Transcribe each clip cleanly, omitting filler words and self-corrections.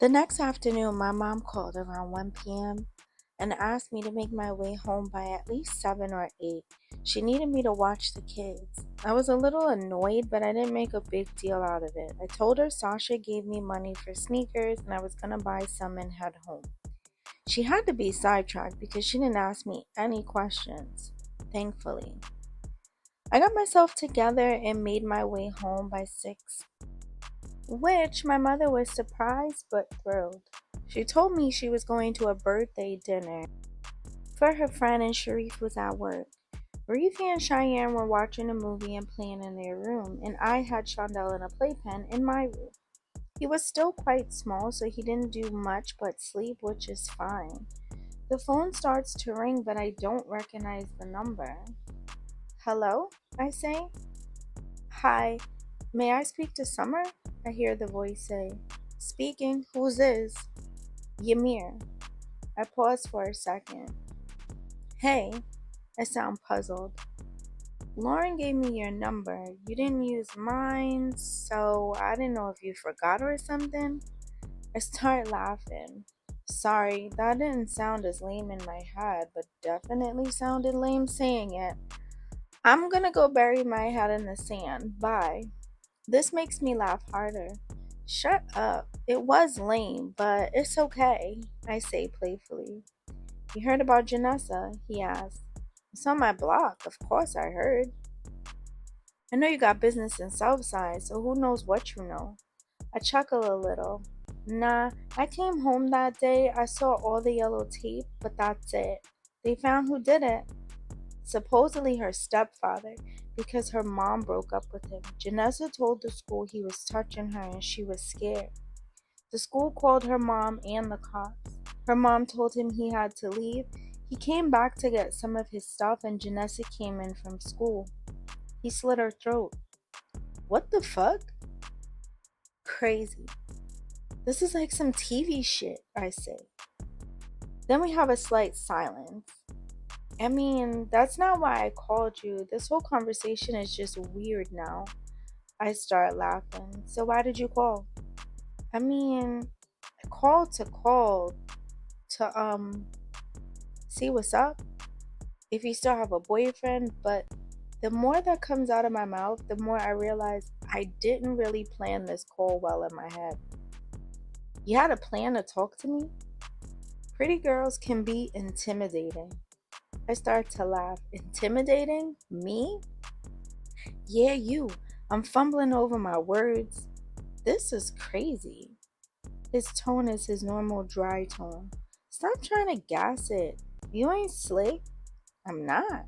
The next afternoon, my mom called around 1 p.m. and asked me to make my way home by at least 7 or 8. She needed me to watch the kids. I was a little annoyed, but I didn't make a big deal out of it. I told her Sasha gave me money for sneakers and I was going to buy some and head home. She had to be sidetracked because she didn't ask me any questions, thankfully. I got myself together and made my way home by 6, which my mother was surprised but thrilled. She told me she was going to a birthday dinner for her friend and Sharif was at work. Reefy and Cheyenne were watching a movie and playing in their room, and I had Shondell in a playpen in my room. He was still quite small, so he didn't do much but sleep, which is fine. The phone starts to ring, but I don't recognize the number. Hello? I say. Hi, may I speak to Summer? I hear the voice say. Speaking, who's this? Yamir. I pause for a second. Hey, I sound puzzled. Lauren gave me your number. You didn't use mine, so I didn't know if you forgot or something. I start laughing. Sorry, that didn't sound as lame in my head, but definitely sounded lame saying it. I'm gonna go bury my head in the sand. Bye. This makes me laugh harder. Shut up. It was lame, but it's okay, I say playfully. You heard about Janessa? He asked. It's on my block. Of course I heard. I know you got business in Southside, so who knows what you know. I chuckle a little. Nah, I came home that day. I saw all the yellow tape, but that's it. They found who did it. Supposedly her stepfather, because her mom broke up with him. Janessa told the school he was touching her and she was scared. The school called her mom and the cops. Her mom told him he had to leave. He came back to get some of his stuff and Janessa came in from school. He slit her throat. What the fuck? Crazy. This is like some TV shit, I say. Then we have a slight silence. I mean, that's not why I called you. This whole conversation is just weird now. I start laughing. So why did you call? I mean, I called to see what's up. If you still have a boyfriend, but the more that comes out of my mouth, the more I realize I didn't really plan this call well in my head. You had a plan to talk to me? Pretty girls can be intimidating. I start to laugh. Intimidating? Me? Yeah, you. I'm fumbling over my words. This is crazy. His tone is his normal dry tone. Stop trying to gas it. You ain't slick. I'm not.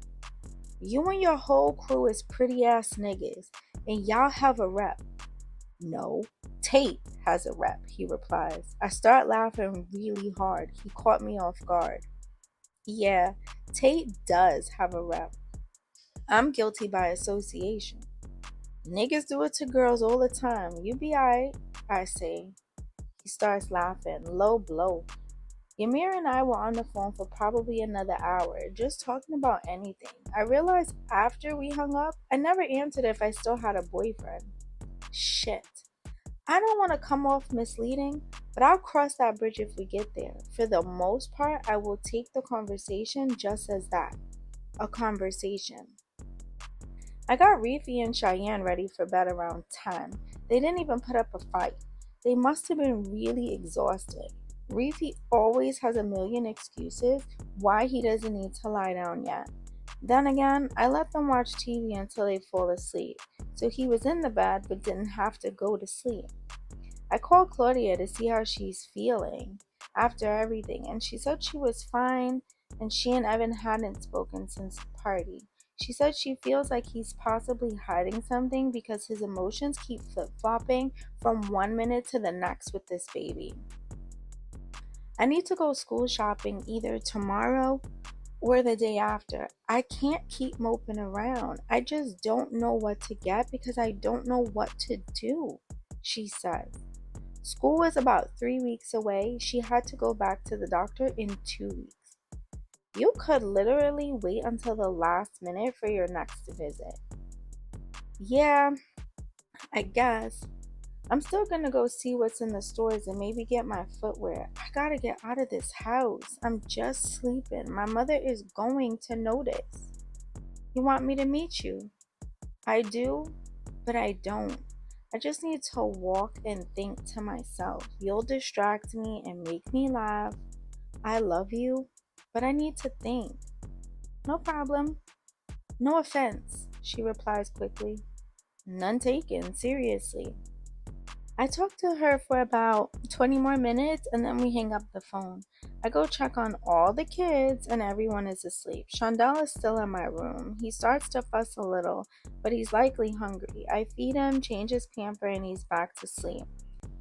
You and your whole crew is pretty ass niggas, and y'all have a rep. No, Tate has a rep, he replies. I start laughing really hard. He caught me off guard. Yeah, Tate does have a rep. I'm guilty by association. Niggas do it to girls all the time. You be alright, I say. He starts laughing. Low blow. Yamir and I were on the phone for probably another hour, just talking about anything. I realized after we hung up, I never answered if I still had a boyfriend. Shit. I don't want to come off misleading, but I'll cross that bridge if we get there. For the most part, I will take the conversation just as that, a conversation. I got Reefy and Cheyenne ready for bed around 10. They didn't even put up a fight. They must have been really exhausted. Reefy always has a million excuses why he doesn't need to lie down yet. Then again, I let them watch TV until they fall asleep, so he was in the bed but didn't have to go to sleep. I called Claudia to see how she's feeling after everything, and she said she was fine and she and Evan hadn't spoken since the party. She said she feels like he's possibly hiding something because his emotions keep flip flopping from 1 minute to the next with this baby. I need to go school shopping either tomorrow or the day after. I can't keep moping around. I just don't know what to get because I don't know what to do, she said. School was about 3 weeks away. She had to go back to the doctor in 2 weeks. You could literally wait until the last minute for your next visit. Yeah, I guess. I'm still gonna go see what's in the stores and maybe get my footwear. I gotta get out of this house. I'm just sleeping. My mother is going to notice. You want me to meet you? I do, but I don't. I just need to walk and think to myself. You'll distract me and make me laugh. I love you, but I need to think. No problem. No offense, she replies quickly. None taken, seriously. I talk to her for about 20 more minutes and then we hang up the phone. I go check on all the kids and everyone is asleep. Chandel is still in my room. He starts to fuss a little, but he's likely hungry. I feed him, change his pamper, and he's back to sleep.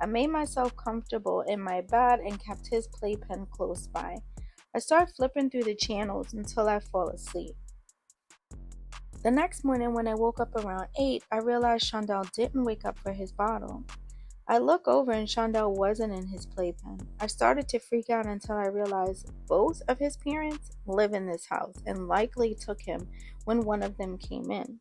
I made myself comfortable in my bed and kept his playpen close by. I start flipping through the channels until I fall asleep. The next morning, when I woke up around 8, I realized Chandel didn't wake up for his bottle. I look over and Chandel wasn't in his playpen. I started to freak out until I realized both of his parents live in this house and likely took him when one of them came in.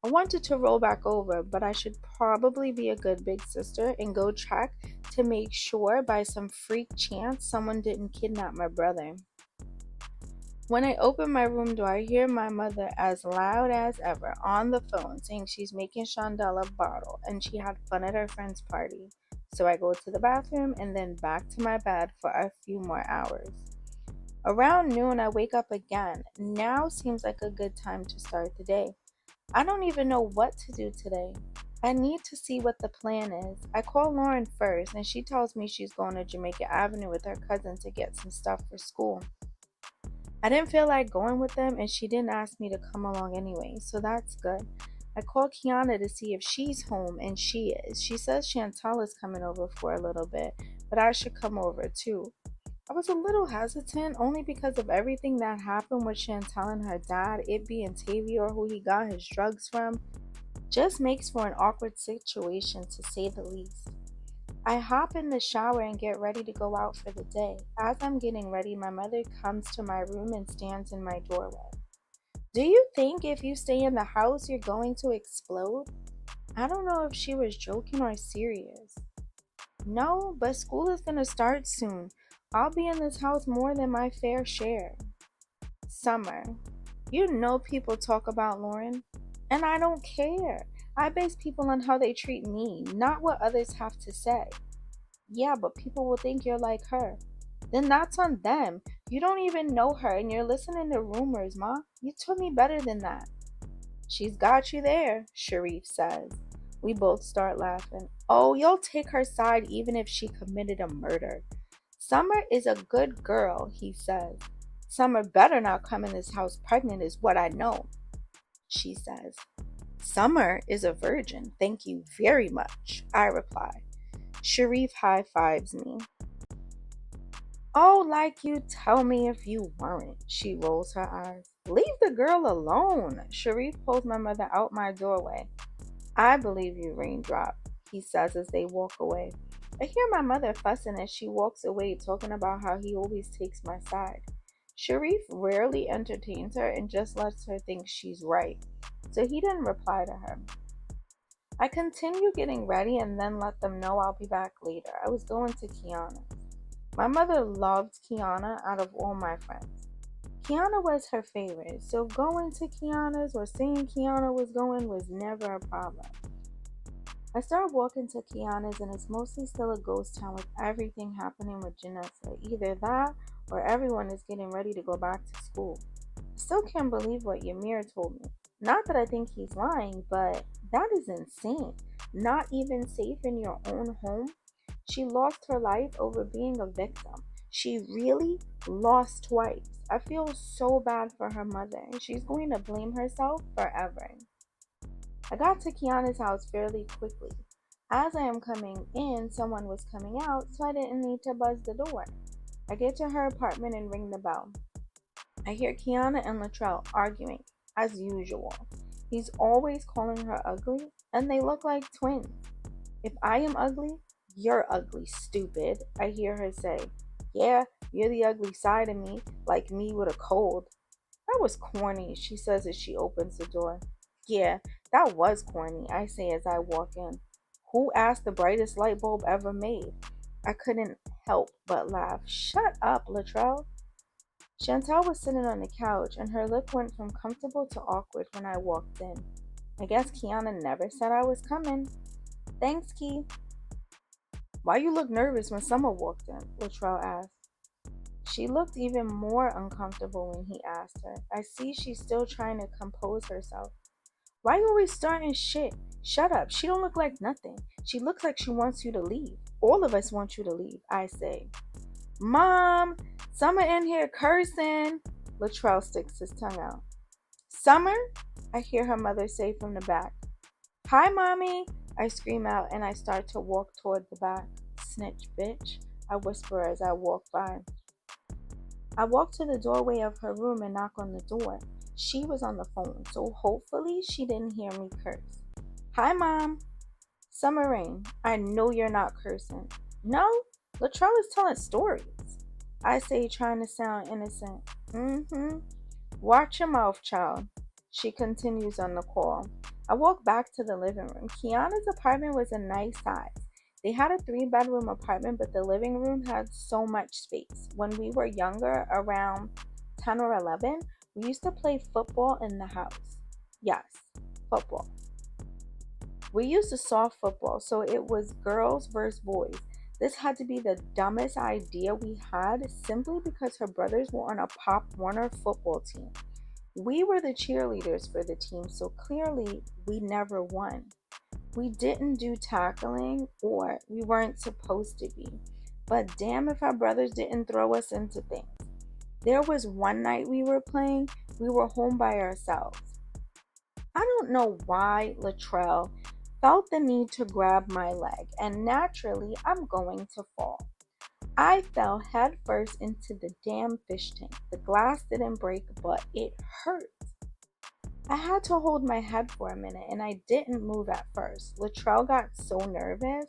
I wanted to roll back over, but I should probably be a good big sister and go check to make sure by some freak chance someone didn't kidnap my brother. When I open my room door, I hear my mother as loud as ever on the phone saying she's making Chandela a bottle and she had fun at her friend's party. So I go to the bathroom and then back to my bed for a few more hours. Around noon, I wake up again. Now seems like a good time to start the day. I don't even know what to do today. I need to see what the plan is. I call Lauren first and she tells me she's going to Jamaica Avenue with her cousin to get some stuff for school. I didn't feel like going with them and she didn't ask me to come along anyway, so that's good. I called Kiana to see if she's home and she is. She says Chantal is coming over for a little bit, but I should come over too. I was a little hesitant only because of everything that happened with Chantal and her dad, it being Tavior who he got his drugs from, just makes for an awkward situation to say the least. I hop in the shower and get ready to go out for the day. As I'm getting ready, my mother comes to my room and stands in my doorway. Do you think if you stay in the house you're going to explode? I don't know if she was joking or serious. No, but school is going to start soon. I'll be in this house more than my fair share. Summer. You know people talk about Lauren, and I don't care. I base people on how they treat me, not what others have to say. Yeah, but people will think you're like her. Then that's on them. You don't even know her and you're listening to rumors, Ma. You told me better than that. She's got you there, Sharif says. We both start laughing. Oh, you'll take her side even if she committed a murder. Summer is a good girl, he says. Summer better not come in this house pregnant is what I know, she says. Summer is a virgin, thank you very much, I reply. Sharif high fives me. Oh, like you tell me if you weren't, she rolls her eyes. Leave the girl alone. Sharif pulls my mother out my doorway. I believe you, Raindrop, he says as they walk away. I hear my mother fussing as she walks away, talking about how he always takes my side. Sharif rarely entertains her and just lets her think she's right, so he didn't reply to her. I continue getting ready and then let them know I'll be back later. I was going to Kiana. My mother loved Kiana out of all my friends. Kiana was her favorite, so going to Kiana's or seeing Kiana was going was never a problem. I start walking to Kiana's and it's mostly still a ghost town with everything happening with Janessa. Either that or everyone is getting ready to go back to school. I still can't believe what Yamir told me. Not that I think he's lying, but that is insane. Not even safe in your own home? She lost her life over being a victim. She really lost twice. I feel so bad for her mother, and she's going to blame herself forever. I got to Kiana's house fairly quickly. As I am coming in, someone was coming out, so I didn't need to buzz the door. I get to her apartment and ring the bell. I hear Kiana and Latrell arguing, as usual. He's always calling her ugly, and they look like twins. If I am ugly, you're ugly, stupid, I hear her say. Yeah, you're the ugly side of me, like me with a cold. That was corny, she says as she opens the door. Yeah, that was corny, I say as I walk in. Who asked the brightest light bulb ever made? I couldn't help but laugh. Shut up, Latrell. Chantal was sitting on the couch, and her look went from comfortable to awkward when I walked in. I guess Kiana never said I was coming. Thanks, Key. Why you look nervous when Summer walked in? Latrell asked. She looked even more uncomfortable when he asked her. I see she's still trying to compose herself. Why you always starting shit? Shut up. She don't look like nothing. She looks like she wants you to leave. All of us want you to leave, I say. Mom, Summer in here cursing. Latrell sticks his tongue out. Summer? I hear her mother say from the back. Hi, Mommy, I scream out and I start to walk toward the back. Snitch, bitch, I whisper as I walk by. I walk to the doorway of her room and knock on the door. She was on the phone, so hopefully she didn't hear me curse. Hi, Mom. Summer Rayne, I know you're not cursing. No, Latrell is telling stories. I say, trying to sound innocent. Watch your mouth, child. She continues on the call. I walk back to the living room. Kiana's apartment was a nice size. They had a 3-bedroom apartment, but the living room had so much space. When we were younger, around 10 or 11, we used to play football in the house. Yes, football. We used to soft football, so it was girls versus boys. This had to be the dumbest idea we had simply because her brothers were on a Pop Warner football team. We were the cheerleaders for the team, so clearly we never won. We didn't do tackling, or we weren't supposed to be. But damn if our brothers didn't throw us into things. There was one night we were playing, we were home by ourselves. I don't know why Latrell felt the need to grab my leg, and naturally I'm going to fall. I fell headfirst into the damn fish tank. The glass didn't break, but it hurt. I had to hold my head for a minute, and I didn't move at first. Latrell got so nervous.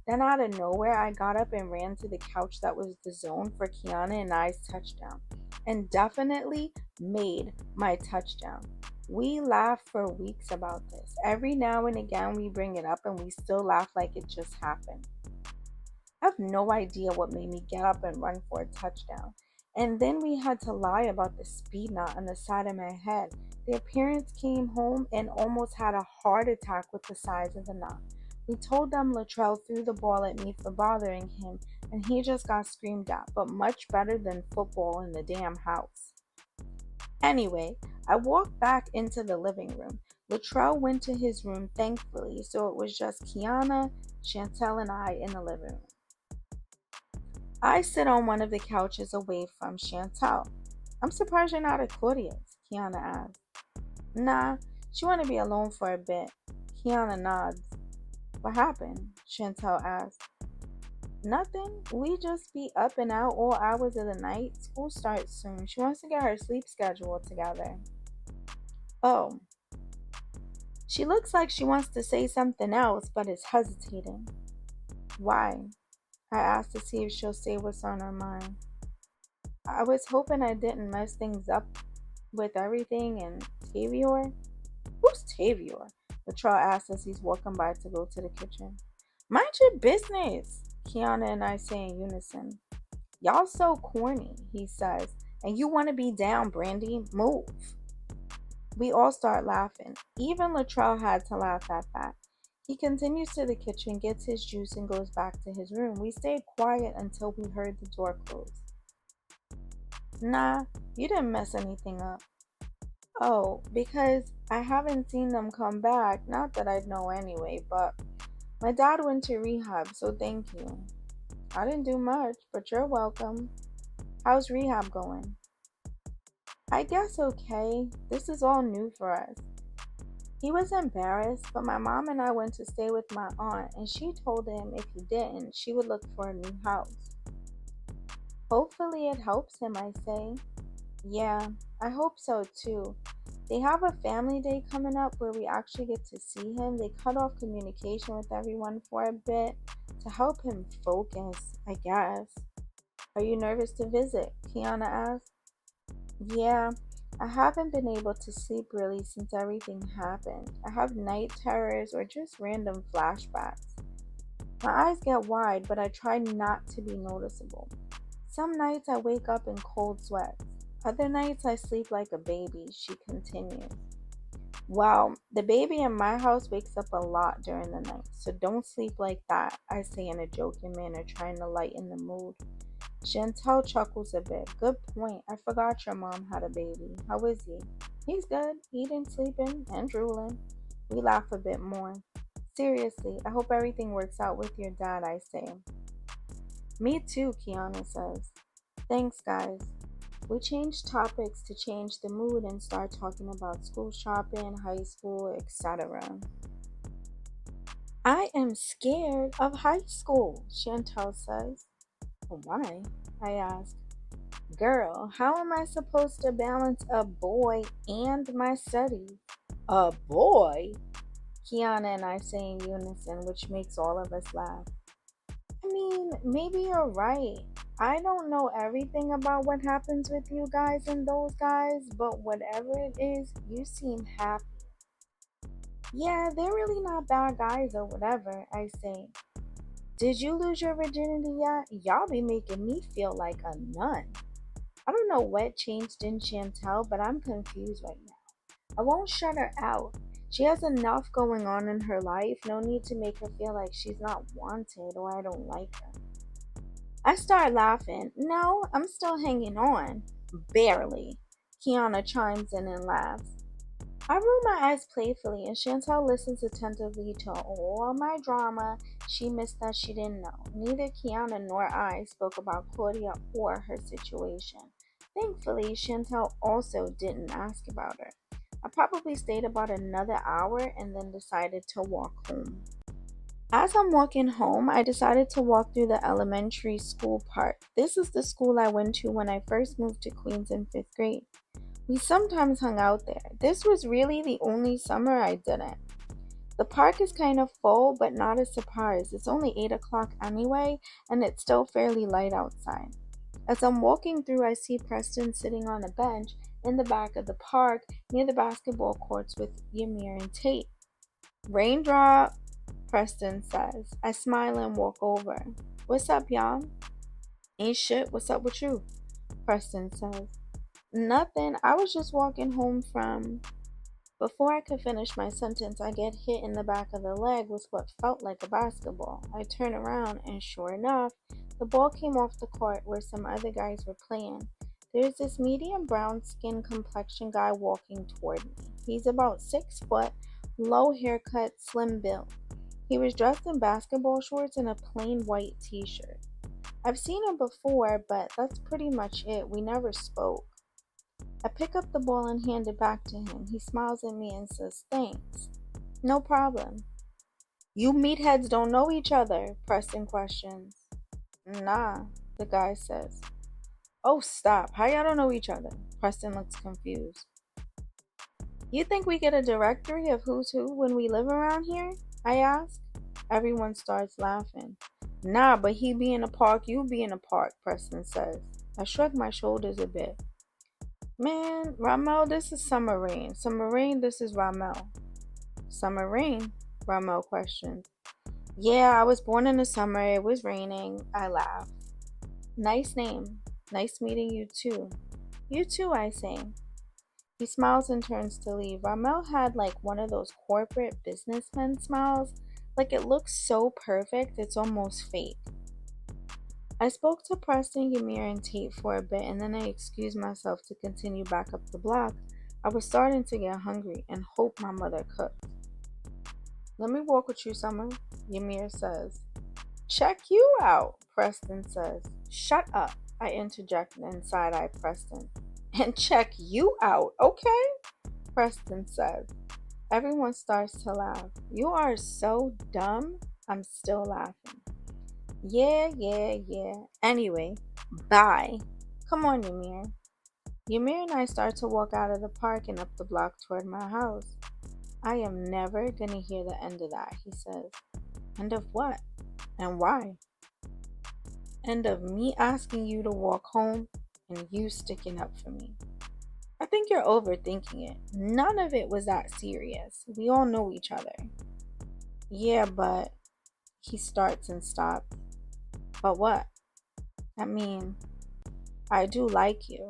Then out of nowhere, I got up and ran to the couch that was the zone for Kiana and I's touchdown, and definitely made my touchdown. We laugh for weeks about this. Every now and again, we bring it up, and we still laugh like it just happened. I have no idea what made me get up and run for a touchdown. And then we had to lie about the speed knot on the side of my head. Their parents came home and almost had a heart attack with the size of the knot. We told them Latrell threw the ball at me for bothering him, and he just got screamed at, but much better than football in the damn house. Anyway, I walked back into the living room. Latrell went to his room, thankfully, so it was just Kiana, Chantel, and I in the living room. I sit on one of the couches away from Chantal. I'm surprised you're not at Claudia's, Kiana asks. Nah, she want to be alone for a bit. Kiana nods. What happened? Chantal asks. Nothing. We just be up and out all hours of the night. School starts soon. She wants to get her sleep schedule together. Oh. She looks like she wants to say something else, but is hesitating. Why? I asked to see if she'll say what's on her mind. I was hoping I didn't mess things up with everything and Tavior. Who's Tavior? Latrell asked as he's walking by to go to the kitchen. Mind your business, Kiana and I say in unison. Y'all so corny, he says. And you want to be down, Brandy? Move. We all start laughing. Even Latrell had to laugh at that. He continues to the kitchen, gets his juice, and goes back to his room. We stayed quiet until we heard the door close. Nah, you didn't mess anything up. Oh, because I haven't seen them come back. Not that I'd know anyway, but my dad went to rehab, so thank you. I didn't do much, but you're welcome. How's rehab going? I guess okay. This is all new for us. He was embarrassed, but my mom and I went to stay with my aunt, and she told him if he didn't, she would look for a new house. Hopefully it helps him, I say. Yeah, I hope so too. They have a family day coming up where we actually get to see him. They cut off communication with everyone for a bit to help him focus, I guess. Are you nervous to visit? Kiana asked. Yeah, I haven't been able to sleep really since everything happened. I have night terrors or just random flashbacks. My eyes get wide, but I try not to be noticeable. Some nights I wake up in cold sweats. Other nights I sleep like a baby, she continues. Well, the baby in my house wakes up a lot during the night, so don't sleep like that, I say in a joking manner, trying to lighten the mood. Chantel chuckles a bit. Good point. I forgot your mom had a baby. How is he? He's good, eating, sleeping, and drooling. We laugh a bit more. Seriously, I hope everything works out with your dad, I say. Me too, Kiana says. Thanks, guys. We change topics to change the mood and start talking about school shopping, high school, etc. I am scared of high school, Chantel says. Why? I ask. Girl, how am I supposed to balance a boy and my studies? A boy? Kiana and I say in unison, which makes all of us laugh. I mean, maybe you're right. I don't know everything about what happens with you guys and those guys, but whatever it is, you seem happy. Yeah, they're really not bad guys or whatever, I say. Did you lose your virginity yet? Y'all be making me feel like a nun. I don't know what changed in Chantel, but I'm confused right now. I won't shut her out. She has enough going on in her life. No need to make her feel like she's not wanted or I don't like her. I start laughing. No, I'm still hanging on. Barely. Kiana chimes in and laughs. I roll my eyes playfully, and Chantel listens attentively to all my drama she missed that she didn't know. Neither Kiana nor I spoke about Coya or her situation. Thankfully, Chantel also didn't ask about her. I probably stayed about another hour and then decided to walk home. As I'm walking home, I decided to walk through the elementary school park. This is the school I went to when I first moved to Queens in 5th grade. We sometimes hung out there. This was really the only summer I didn't. The park is kind of full, but not a surprise. It's only 8 o'clock anyway, and it's still fairly light outside. As I'm walking through, I see Preston sitting on a bench in the back of the park near the basketball courts with Yamir and Tate. Raindrop, Preston says. I smile and walk over. What's up, y'all? Ain't shit. What's up with you? Preston says. Nothing. I was just walking home from. Before I could finish my sentence, I get hit in the back of the leg with what felt like a basketball. I turn around, and sure enough, the ball came off the court where some other guys were playing. There's this medium brown skin complexion guy walking toward me. He's about 6 foot, low haircut, slim build. He was dressed in basketball shorts and a plain white t shirt. I've seen him before, but that's pretty much it. We never spoke. I pick up the ball and hand it back to him. He smiles at me and says, Thanks. No problem. You meatheads don't know each other, Preston questions. Nah, the guy says. Oh, stop. How y'all don't know each other? Preston looks confused. You think we get a directory of who's who when we live around here? I ask. Everyone starts laughing. Nah, but he be in a park, you be in a park, Preston says. I shrug my shoulders a bit. Man, Ramel, this is Summer Rain. Summer Rain, this is Ramel. Summer Rain? Ramel questions. Yeah, I was born in the summer. It was raining. I laugh. Nice name. Nice meeting you too. You too, I say. He smiles and turns to leave. Ramel had like one of those corporate businessman smiles. Like it looks so perfect, it's almost fake. I spoke to Preston, Yamir, and Tate for a bit, and then I excused myself to continue back up the block. I was starting to get hungry and hope my mother cooked. Let me walk with you, Summer, Yamir says. Check you out, Preston says. Shut up, I interject and side-eye Preston. And check you out, okay? Preston says. Everyone starts to laugh. You are so dumb. I'm still laughing. Yeah. Anyway, bye. Come on, Yamir. Yamir and I start to walk out of the park and up the block toward my house. I am never gonna hear the end of that, he says. End of what? And why? End of me asking you to walk home and you sticking up for me. I think you're overthinking it. None of it was that serious. We all know each other. Yeah, but He starts and stops. But what? I mean, I do like you.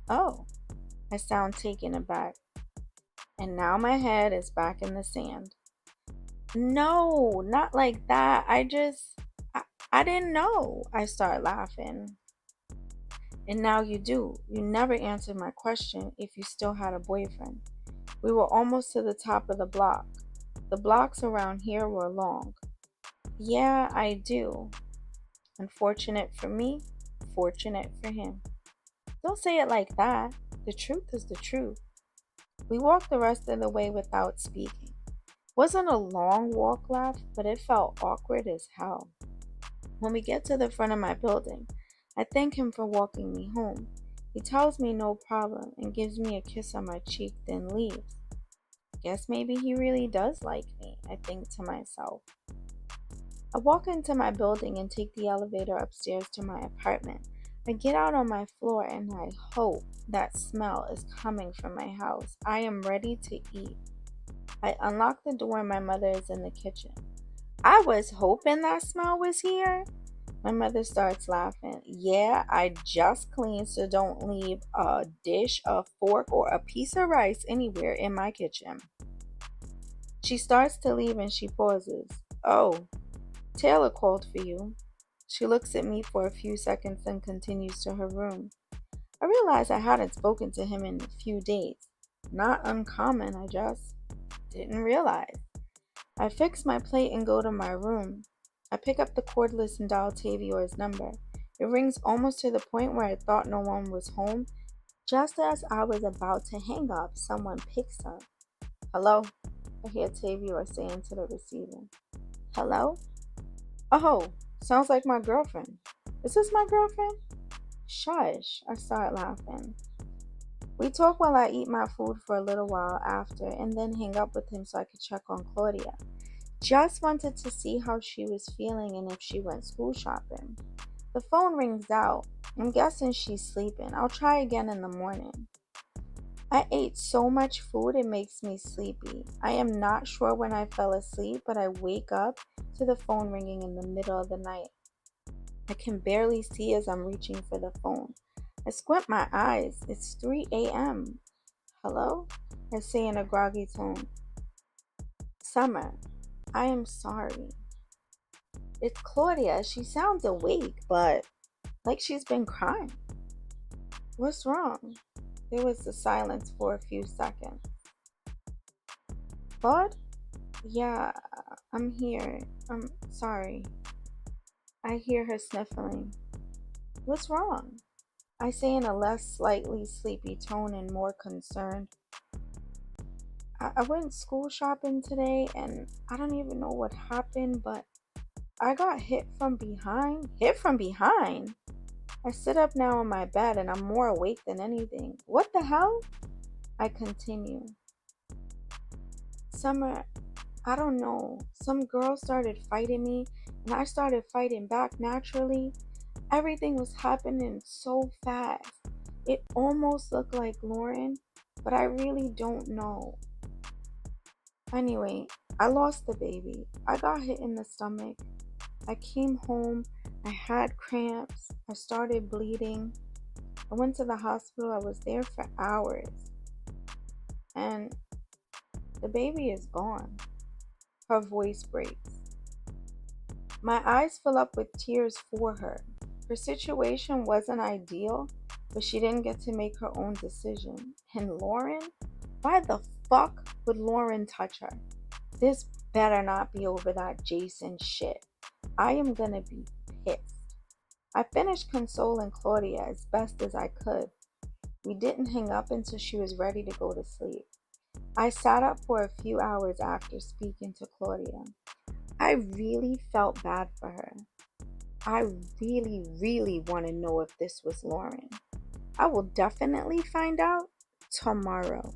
Oh, I sound taken aback. And now my head is back in the sand. No, not like that. I didn't know. I start laughing. And now you do. You never answered my question if you still had a boyfriend. We were almost to the top of the block. The blocks around here were long. Yeah, I do. Unfortunate for me, fortunate for him. Don't say it like that. The truth is the truth. We walked the rest of the way without speaking. Wasn't a long walk left, but it felt awkward as hell. When we get to the front of my building, I thank him for walking me home. He tells me no problem and gives me a kiss on my cheek, then leaves. Guess maybe he really does like me, I think to myself. I walk into my building and take the elevator upstairs to my apartment. I get out on my floor and I hope that smell is coming from my house. I am ready to eat. I unlock the door and my mother is in the kitchen. I was hoping that smell was here. My mother starts laughing. Yeah, I just cleaned, so don't leave a dish, a fork, or a piece of rice anywhere in my kitchen. She starts to leave and she pauses. Oh, Taylor called for you. She looks at me for a few seconds and continues to her room. I realize I hadn't spoken to him in a few days. Not uncommon, I just didn't realize. I fix my plate and go to my room. I pick up the cordless and dial Tavior's number. It rings almost to the point where I thought no one was home. Just as I was about to hang up, someone picks up. Hello? I hear Tavior saying to the receiver. Hello? Oh, sounds like my girlfriend. Is this my girlfriend? Shush, I start laughing. We talk while I eat my food for a little while after and then hang up with him so I could check on Claudia. Just wanted to see how she was feeling and if she went school shopping. The phone rings out. I'm guessing she's sleeping. I'll try again in the morning. I ate so much food it makes me sleepy. I am not sure when I fell asleep, but I wake up to the phone ringing in the middle of the night. I can barely see as I'm reaching for the phone. I squint my eyes. It's 3 a.m. Hello? I say in a groggy tone. Summer, I am sorry. It's Claudia. She sounds awake, but like she's been crying. What's wrong? There was a silence for a few seconds. Claude? Yeah, I'm here. I'm sorry. I hear her sniffling. What's wrong? I say in a less slightly sleepy tone and more concerned. I went school shopping today and I don't even know what happened, but I got hit from behind. Hit from behind? I sit up now in my bed and I'm more awake than anything. What the hell? I continue. Summer, I don't know. Some girl started fighting me and I started fighting back naturally. Everything was happening so fast. It almost looked like Lauren, but I really don't know. Anyway, I lost the baby. I got hit in the stomach. I came home. I had cramps. I started bleeding. I went to the hospital. I was there for hours. And the baby is gone. Her voice breaks. My eyes fill up with tears for her. Her situation wasn't ideal, but she didn't get to make her own decision. And Lauren? Why the fuck would Lauren touch her? This better not be over that Jason shit. I am gonna be pissed. I finished consoling Claudia as best as I could. We didn't hang up until she was ready to go to sleep. I sat up for a few hours after speaking to Claudia. I really felt bad for her. I really want to know if this was Lauren. I will definitely find out tomorrow.